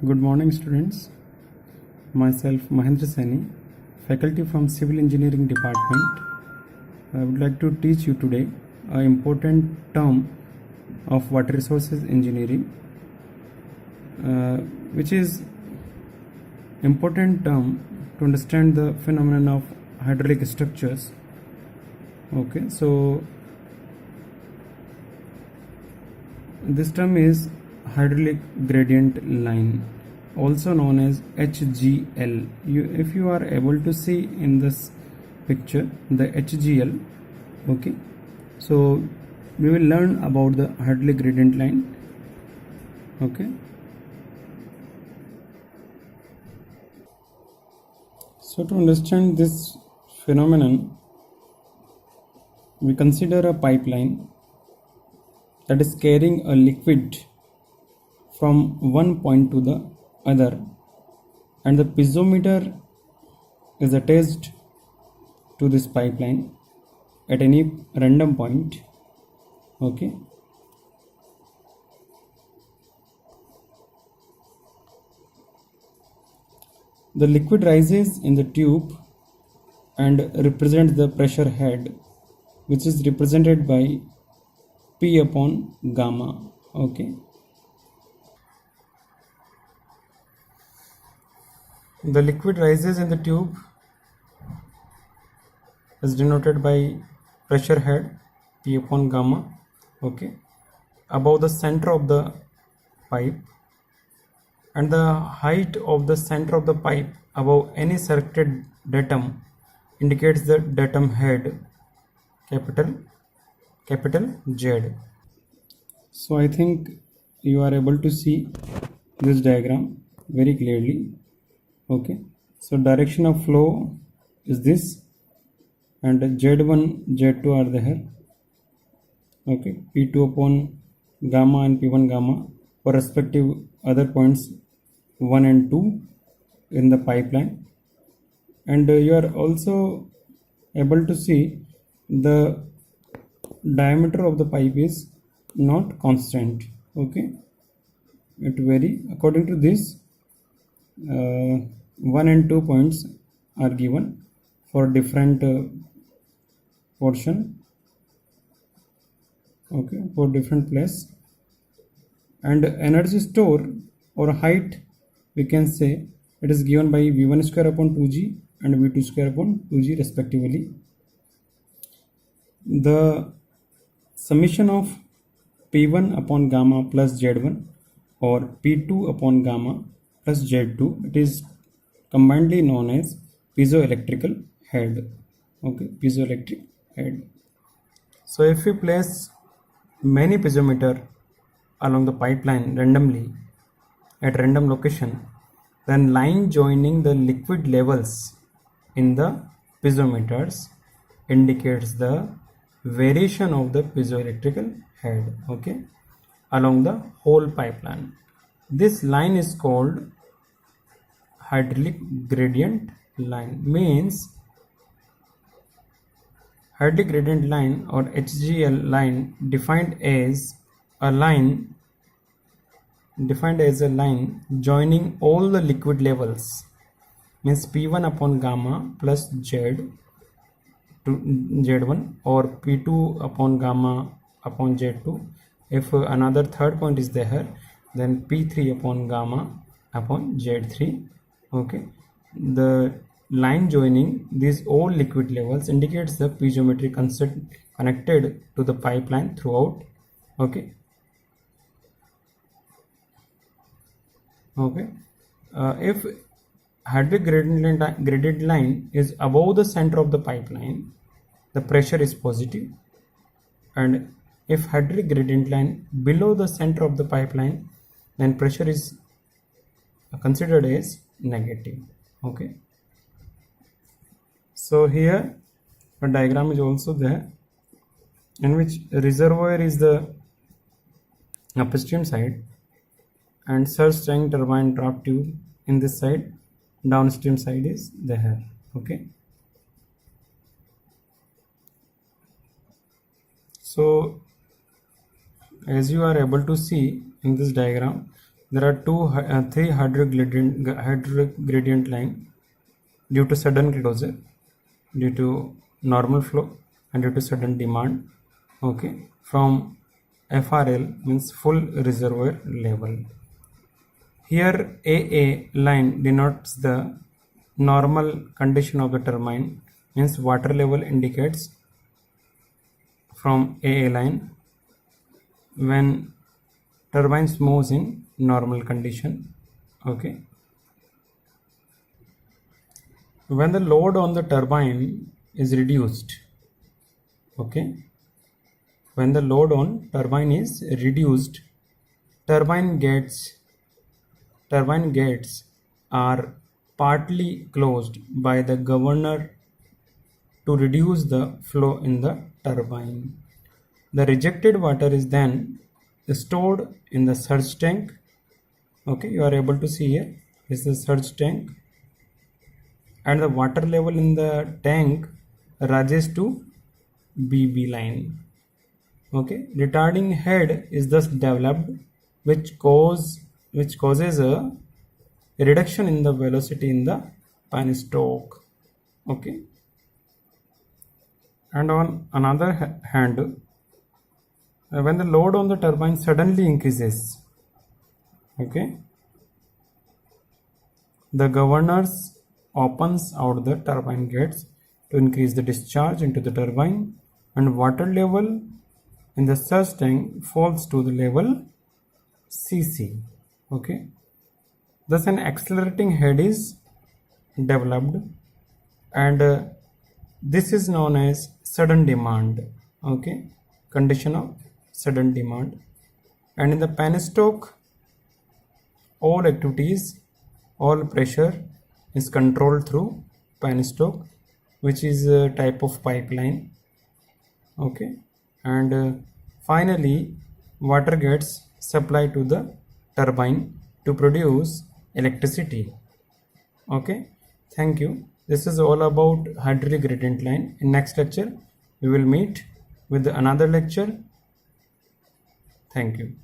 Good morning, students. Myself Mahendra Saini, faculty from Civil Engineering Department. I would like to teach you today an important term of water resources engineering, which is important term to understand the phenomenon of hydraulic structures. Okay, so this term is hydraulic gradient line, also known as HGL. If you are able to see in this picture the HGL, okay, so we will learn about the hydraulic gradient line. Okay, so to understand this phenomenon, we consider a pipeline that is carrying a liquid from one point to the other, and the piezometer is attached to this pipeline at any random point. Okay, the liquid rises in the tube and represents the pressure head, which is represented by P upon gamma. Okay, the liquid rises in the tube is denoted by pressure head P upon gamma, okay, above the center of the pipe, and the height of the center of the pipe above any selected datum indicates the datum head, capital Z. So I think you are able to see this diagram very clearly. Okay, so direction of flow is this, and Z1, Z2 are there. Okay, P2 upon gamma and P1 gamma for respective other points 1 and 2 in the pipeline, and you are also able to see the diameter of the pipe is not constant. Okay, it vary according to this. 1 and 2 points are given for different portion, okay, for different place, and energy store or height, we can say it is given by v1 square upon 2g and v2 square upon 2g respectively. The summation of p1 upon gamma plus z1 or p2 upon gamma plus z2, it is combinedly known as piezoelectrical head. Okay, piezoelectric head. So if we place many piezometer along the pipeline randomly at random location, then line joining the liquid levels in the piezometers indicates the variation of the piezoelectrical head, okay, along the whole pipeline. This line is called hydraulic gradient line. Means hydraulic gradient line or HGL line defined as a line joining all the liquid levels, means P1 upon gamma plus Z to Z1 or P2 upon gamma upon Z2. If another third point is there, then P3 upon gamma upon Z3. Okay, the line joining these all liquid levels indicates the piezometry connected to the pipeline throughout. Okay, if hydraulic gradient line is above the center of the pipeline, the pressure is positive, and if hydraulic gradient line below the center of the pipeline, then pressure is considered as negative. Okay, so here a diagram is also there in which reservoir is the upstream side and surge tank turbine draft tube in this side, downstream side is there. Okay, so as you are able to see in this diagram, there are three hydraulic gradient line due to sudden closure, due to normal flow, and due to sudden demand. Okay, from FRL means full reservoir level. Here AA line denotes the normal condition of the turbine, means water level indicates from AA line when turbines moves in normal condition. Okay, when the load on the turbine is reduced, okay, when the load on turbine is reduced, turbine gates are partly closed by the governor to reduce the flow in the turbine. The rejected water is then stored in the surge tank. Okay, you are able to see here is the surge tank, and the water level in the tank rises to BB line. Okay, retarding head is thus developed, which causes a reduction in the velocity in the penstoke. Okay, and on another hand, when the load on the turbine suddenly increases, okay, the governors opens out the turbine gates to increase the discharge into the turbine, and water level in the surge tank falls to the level CC. Okay, thus an accelerating head is developed, and this is known as sudden demand. Okay, condition of sudden demand. And in the penstoke, all activities, all pressure is controlled through penstoke, which is a type of pipeline. Okay, and finally water gets supplied to the turbine to produce electricity. Okay, thank you. This is all about hydraulic gradient line. In next lecture we will meet with another lecture. Thank you.